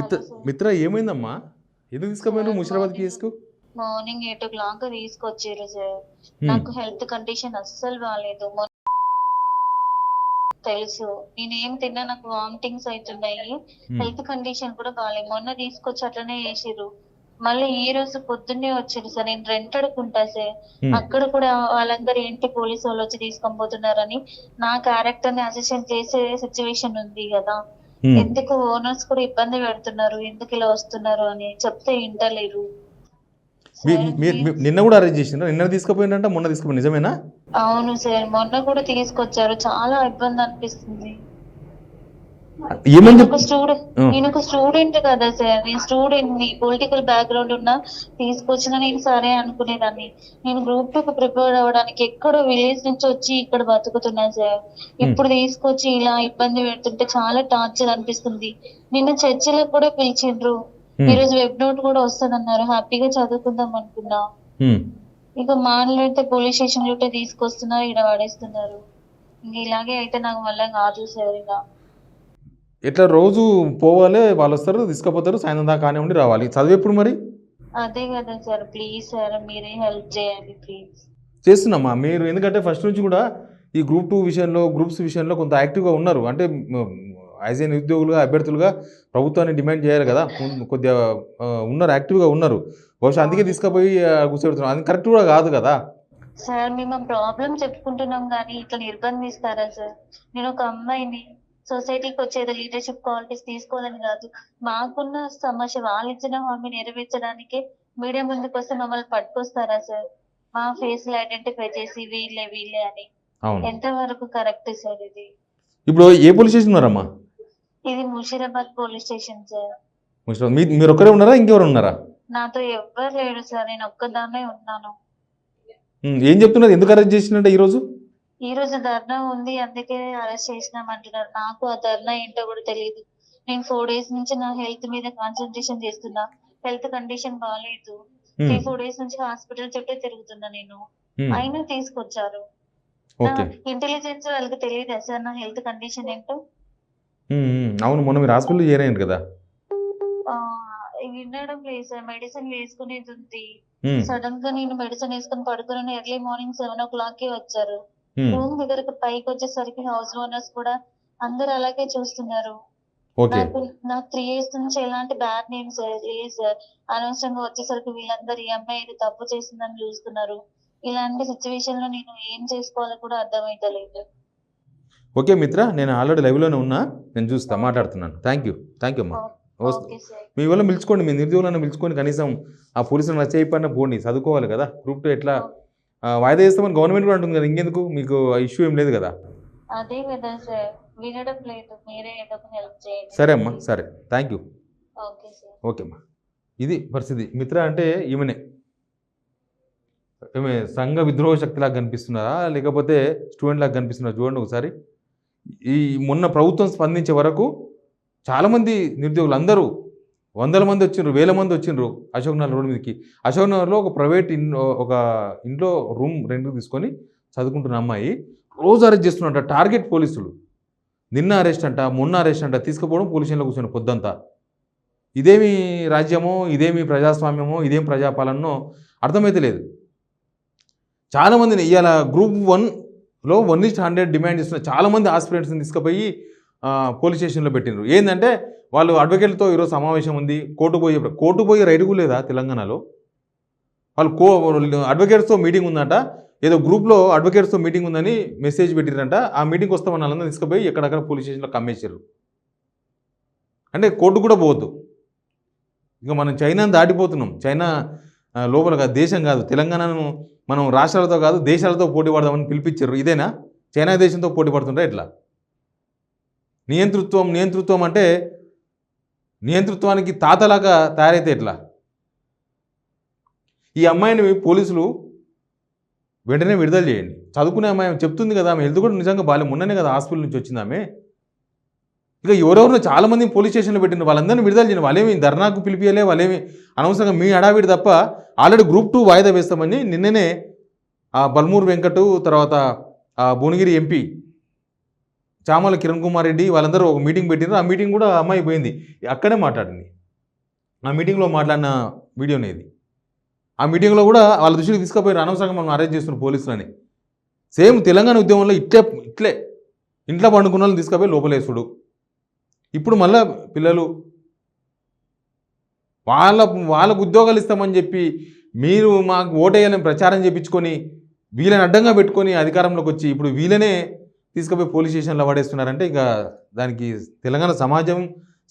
మిత్ర hello sir. మిత్ర ఏమైందమ్మా? ఎందుకు తీసుకుపోయినారు సార్ ముషిరాబాద్ కేసుకు? మార్నింగ్ 8:00 తీసుకొచ్చిర్రు సార్. హ్మ్. నాకు హెల్త్ కండిషన్ అస్సలు బాలేదు. తెలుసు. నేనేం తిన్నా నాకు వామిటింగ్స్ అయితున్నాయి. హ్మ్. హెల్త్ కండిషన్ కూడా బాలేదు. మొన్న తీసుకొచ్చి అట్లనే చేసిర్రు. మళ్ళీ ఈ రోజు పొద్దున్నే వచ్చిర్రు సార్. నేను రెంటెడ్‌కి ఉంటా సార్. హ్మ్. అక్కడ కూడా వాళ్ళందరూ ఏంటి పోలీసోళ్ళు వచ్చి తీసుకొని పోతున్నారని నా క్యారెక్టర్‌ని అసెషన్ చేసే సిట్యుయేషన్ ఉంది గదా! హ్మ్. ఎందుకు ఓనర్స్ కూడా ఇబ్బంది పెడుతున్నారు. ఎందుకు ఇలా వస్తున్నారు అని చెప్తే ఇంటలేరు. మీ సార్ మీరు ప్లీజ్. నిన్న కూడా అరెస్ట్ చేసిండ్రా? నిన్న తీసుకుపోయిండ్రంట, మొన్న తీసుకుపోయిండ్రు, నిజమేనా? అవును సార్. మొన్న కూడా తీసుకొచ్చారు. చాలా ఇబ్బంది అనిపిస్తుంది. ఏమని నేనొక చెప్ స్టూడెంట్ ఆ! నేనొక స్టూడెంట్ కదా సార్. నేను స్టూడెంట్‌ని. పొలిటికల్ బ్యాక్‌గ్రౌండ్ ఉన్నా తీసుకొచ్చినా నేను సరే అనుకునేదాన్ని. నేను గ్రూప్ 2కి ప్రిపేర్ అవ్వడానికి ఎక్కడో విలేజ్ నుంచి వచ్చి ఇక్కడ బతుకుతున్నా సార్. హ్మ్. ఇప్పుడు తీసుకొచ్చి ఇలా ఇబ్బంది పెడుతుంటే చాలా టార్చర్ అనిపిస్తుంది. నిన్న చర్చలకు కూడా పిలిచిండ్రు. హ్మ్. ఈరోజు వెబ్ నోట్ కూడా వస్తదన్నారు. హ్యాపీగా చదువుకుందాం అనుకున్నా. హ్మ్. ఇక మానలైతే పోలీస్ స్టేషన్ చుట్టే తీసుకొస్తున్నారు. ఈడ పడేస్తున్నారు. ఇంక ఇలాగే అయితే నాకు వల్ల కాదు సార్ ఇక. ఎట్లా రోజు పోవాలి, వాళ్ళొస్తారు, తీసుకుపోతారు, సాయంత్రం దాకా ఆనే ఉండి రావాలి. చదువెప్పుడు మరి? అదే కదా సార్. ప్లీజ్ సార్ మీరే హెల్ప్ చేయండి ప్లీజ్. చేస్తున్నామ్మా. మీరు ఎందుకంటే ఫస్ట్ నుంచి కూడా ఈ గ్రూప్ 2 విషయంలో, గ్రూప్స్ విషయంలో కొంత యాక్టివ్‌గా ఉన్నారు. అంటే యాస్ ఎ నిరుద్యోగులుగా, అభ్యర్థులుగా ప్రభుత్వాన్ని డిమాండ్ చేయాలి కదా! కొద్దిగా ఉన్నారు, యాక్టివ్‌గా ఉన్నారు. బహుశా అందుకే అవును సార్. తీసుకుపోయి కూర్చోబెడుతున్నారు. అది కరెక్ట్ కూడా కాదు కదా! సార్ మేము మా ప్రాబ్లమ్ చెప్పుకుంటున్నాం గానీ ఇట్లా నిర్బంధిస్తారా సార్? నేను ఒక అమ్మాయిని. సొసైటీకి వచ్చేది లీడర్‌షిప్ క్వాలిటీస్ తీసుకోవాలని కాదు. మాకున్న సమస్య వాళ్ళిచ్చిన హామీ నెరవేర్చడానికే మీడియా ముందుకొస్తే మమ్మల్ని పట్టుకొస్తారా సార్? మా ఫేస్‌లు ఐడెంటిఫై చేసి వీళ్ళే వీళ్ళే అని. అవును. ఎంతవరకు కరెక్ట్ సార్ ఇది? ఇప్పుడు ఏ పోలీస్ స్టేషన్ ఉన్నారమ్మా? ఇది ముషీరాబాద్ పోలీస్ స్టేషన్ సార్. మీరొక్కరే ఉన్నారా? ఇంకెవరైనా ఉన్నారా? నాతో ఎవ్వరు లేరు సార్. నేను ఒక్కదాన్నే ఉన్నాను. ఏం చెప్తున్నారు? ఎందుకు అరెస్ట్ చేసిండ్రంట ఈరోజు? ఈరోజు ధర్నా ఉంది. అందుకే అరెస్ట్ చేసినామంటున్నారు. నాకు ఆ ధర్నా ఏంటో కూడా తెలీదు. నేను 4 డేస్ నుంచి నా హెల్త్ మీద కాన్సంట్రేషన్ చేస్తున్నా. హెల్త్ కండిషన్ బాలేదు. హ్మ్. 4 డేస్ నుంచి హాస్పిటల్ చుట్టే తిరుగుతున్నా నేను. హ్మ్. అయినా తీసుకొచ్చారు. నా ఓకే. ఇంటెలిజెన్స్ వాళ్ళకి తెలీదా సార్ నా హెల్త్ కండిషన్ ఏంటో? అవును. మొన్న మీరు హాస్పిటల్‌లో జాయిన్ అయ్యిండ్రు కదా! వినడం లేదు సార్. మెడిసిన్ వేసుకునేదుంది. హ్మ్. సడెన్‌గా నేను మెడిసిన్ ఏసుకొని పడుకున్నాను. ఎర్లీ మార్నింగ్ 7:00కే వచ్చారు. హ్మ్. రూమ్ దగ్గరకు పైకొచ్చేసరికి హౌస్ ఓనర్స్ కూడా అందరూ అలాగే చూస్తున్నారు. ఓకే. నాకు నాకు 3 ఇయర్స్ నుంచి ఎలాంటి బ్యాడ్ నేమ్స్ లేదు సార్. అనవసరంగా వచ్చేసరికి వీళ్ళందరూ ఈ అమ్మాయి ఏదో తప్పు చేసిందని చూస్తున్నారు. ఇలాంటి సిట్యుయేషన్‌లో నేను ఏం చేసుకోవాలో కూడా అర్థమైతలేదు. ఓకే మిత్ర. నేను ఆల్రెడీ లైవ్‌లోనే ఉన్నా. నేను చూస్తా, ఓకే. మాట్లాడుతున్నాను. Thank you. థాంక్ యూ అమ్మా. ఓ ఓకే సార్. మీ వోళ్ళని పిలుచుకోండి. మీ నిరుద్యోగులను పిలుచుకొని కనీసం ఆ పోలీసులను నచ్చచెప్పన్నా పోండి. చదువుకోవాలి కదా! గ్రూప్ 2 ఎట్లా ఓ వాయిదా వేస్తామని గవర్నమెంట్ కూడా అంటుంది కదా! ఇంకెందుకు? మీకు ఆ ఇష్యూ ఏం లేదు కదా! అదే కదా సార్. వినడం లేదు. మీరే ఏదో ఒక హెల్ప్ చేయండి సరే సార్ అమ్మా. ప్లీజ్. సరే. Thank you. Okay sir. Okay అమ్మా. ఇది పరిస్థితి. మిత్ర అంటే ఈమెనే. ఈమె సంఘ విద్రోహ శక్తిలాగా కనిపిస్తున్నారా? లేకపోతే స్టూడెంట్‌లాగా కనిపిస్తున్నారా? చూడండి ఒకసారి. ఈ మొన్న ప్రభుత్వం స్పందించే వరకు చాలామంది నిరుద్యోగులు అందరూ వందల మంది వచ్చిండ్రు, వేల మంది వచ్చిండ్రు అశోక్ నగర్ రోడ్ మీదకి. అశోక్ నగర్‌లో ఒక ప్రైవేట్ ఒక ఇంట్లో రూమ్ రెంట్‌కి తీసుకొని చదువుకుంటున్న అమ్మాయి రోజు అరెస్ట్ చేస్తున్నారంట టార్గెట్ పోలీసులు. నిన్న అరెస్ట్ అంట, మొన్న అరెస్ట్ అంట, తీసుకుపోవడం పోలీస్ స్టేషన్‌లో కూర్చొని పొద్దంతా. ఇదేమి రాజ్యమో, ఇదేమి ప్రజాస్వామ్యమో, ఇదేం ప్రజాపాలనో అర్థమైతే లేదు. చాలామందిని ఇవాళ గ్రూప్ 1లో 1:100 డిమాండ్ చేస్తున్న చాలామంది ఆస్పిరెంట్స్‌ని తీసుకుపోయి పోలీస్ స్టేషన్‌లో పెట్టిండ్రు. ఏందంటే వాళ్ళు అడ్వకేట్‌లతో ఈరోజు సమావేశం ఉంది. కోర్టుకు పోయే రైట్ కూడా లేదా తెలంగాణలో? వాళ్ళు అడ్వకేట్స్‌తో మీటింగ్ ఉందంట. ఏదో గ్రూప్‌లో అడ్వకేట్స్‌తో మీటింగ్ ఉందని మెసేజ్ పెట్టిర్రంట. ఆ మీటింగ్‌కి వస్తామని వాళ్ళందరిని తీసుకుపోయి ఎక్కడక్కడ పోలీస్ స్టేషన్‌లో కమ్మేసిర్రు. అంటే కోర్టుకు కూడా పోవద్దు. ఇక మనం చైనాని దాటిపోతున్నాం. చైనా లోపల కాదు, దేశం కాదు. తెలంగాణను మనం రాష్ట్రాలతో కాదు, దేశాలతో పోటీ పడదామని పిలిపించారు. ఇదేనా? చైనా దేశంతో పోటీ పడుతుంటే ఎట్లా? నియంతృత్వం అంటే నియంతృత్వానికి తాతలాగా తయారైతే ఎట్లా? ఈ అమ్మాయిని పోలీసులు వెంటనే విడుదల చేయండి. చదువుకునే అమ్మాయి చెప్తుంది కదా, ఆమె హెల్త్ కూడా నిజంగా బాగాలేదు. మొన్ననే కదా హాస్పిటల్ నుంచి వచ్చింది ఆమె. ఇక ఎవరెవరినో చాలామంది పోలీస్ స్టేషన్లో పెట్టిన వాళ్ళందరినీ విడుదల చేయండి. వాళ్ళేమి ధర్నాకు పిలిపియలే, వాళ్ళేమి అనవసరంగా మీ హడావిడి తప్ప. ఆల్రెడీ గ్రూప్ 2 వాయిదా వేస్తామని నిన్ననే బల్మూరు వెంకట్, తర్వాత భువనగిరి ఎంపీ చామల కిరణ్ కుమార్ రెడ్డి వాళ్ళందరూ ఒక మీటింగ్ పెట్టినారు. ఆ మీటింగ్ కూడా అమ్మాయి పోయింది, అక్కడే మాట్లాడింది. ఆ మీటింగ్లో మాట్లాడిన వీడియోనే ఇది. ఆ మీటింగ్లో కూడా వాళ్ళ దృష్టికి తీసుకుపోయారు, అనవసరంగా మనం అరెస్ట్ చేస్తున్నారు పోలీసులని. సేమ్ తెలంగాణ ఉద్యమంలో ఇట్లే ఇంట్లో పండుకున్న వాళ్ళని తీసుకుపోయి లోపలేసుడు. ఇప్పుడు మళ్ళా పిల్లలు వాళ్ళకు ఉద్యోగాలు ఇస్తామని చెప్పి మీరు మాకు ఓటేయాలని ప్రచారం చేయించుకొని వీళ్ళని అడ్డంగా పెట్టుకొని అధికారంలోకి వచ్చి ఇప్పుడు వీళ్ళనే తీసుకుపోయి పోలీస్ స్టేషన్లో పడేస్తున్నారంటే ఇక దానికి తెలంగాణ సమాజం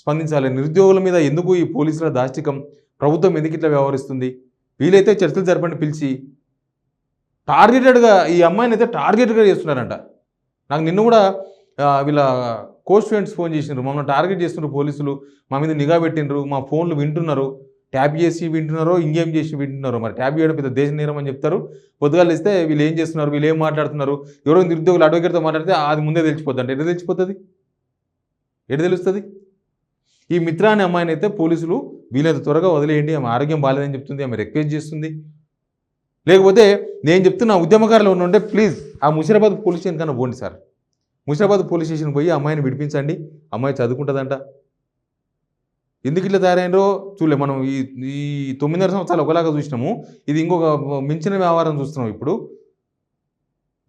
స్పందించాలి. నిరుద్యోగుల మీద ఎందుకు ఈ పోలీసుల దాష్టికం, ప్రభుత్వం ఎందుకు ఇట్లా వ్యవహరిస్తుంది? వీలైతే చర్చలు జరపండి పిలిచి. టార్గెటెడ్గా ఈ అమ్మాయిని అయితే టార్గెట్గా చేస్తున్నారంట. నాకు నిన్ను కూడా వీళ్ళ కో స్టూడెంట్స్ ఫోన్ చేసినారు, మమ్మల్ని టార్గెట్ చేస్తున్నారు పోలీసులు, మా మీద నిఘా పెట్టినరు, మా ఫోన్లు వింటున్నారు, ట్యాప్ చేసి వింటున్నారో ఇంకేం చేసి వింటున్నారో. మరి ట్యాప్ చేయడం పెద్ద దేశ నేరం అని చెప్తారు. పొద్దుగాలు ఇస్తే వీళ్ళు ఏం చేస్తున్నారు, వీళ్ళు ఏం మాట్లాడుతున్నారు, ఎవరో నిరుద్యోగులు అడ్వకేట్తో మాట్లాడితే అది ముందే తెలిసిపోద్ది. అంటే ఎటు తెలిసిపోతుంది, ఎటు తెలుస్తుంది? ఈ మిత్ర అనే అమ్మాయిని అయితే పోలీసులు వీళ్ళంత త్వరగా వదిలేయండి, ఆమె ఆరోగ్యం బాగాలేదని చెప్తుంది, ఆమె రిక్వెస్ట్ చేస్తుంది. లేకపోతే నేను చెప్తున్న ఉద్యమకారులు ఉంటే ప్లీజ్ ఆ ముషిరాబాద్ పోలీస్ స్టేషన్ కన్నా పోండి సార్. ముషిరాబాద్ పోలీస్ స్టేషన్ పోయి అమ్మాయిని విడిపించండి, అమ్మాయి చదువుకుంటుందంట. ఎందుకు ఇట్లా తయారైనరో చూడలే. మనం ఈ 9.5 సంవత్సరాలు ఒకలాగా చూసినాము, ఇది ఇంకొక మించిన వ్యవహారం చూస్తున్నాం ఇప్పుడు.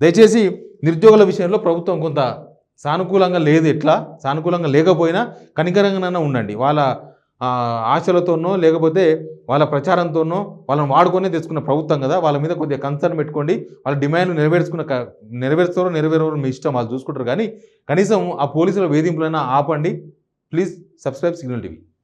దయచేసి నిరుద్యోగుల విషయంలో ప్రభుత్వం కొంత సానుకూలంగా లేదు, ఎట్లా సానుకూలంగా లేకపోయినా కనికరంగానైనా ఉండండి. వాళ్ళ ఆశలతోనో లేకపోతే వాళ్ళ ప్రచారంతోనో వాళ్ళని వాడుకొని తెచ్చుకున్న ప్రభుత్వం కదా, వాళ్ళ మీద కొద్దిగా కన్సర్న్ పెట్టుకోండి. వాళ్ళ డిమాండ్లు నెరవేరుస్తారో నెరవేరో మీ ఇష్టం, వాళ్ళు చూసుకుంటారు. కానీ కనీసం ఆ పోలీసుల వేధింపులైనా ఆపండి. Please subscribe signal TV.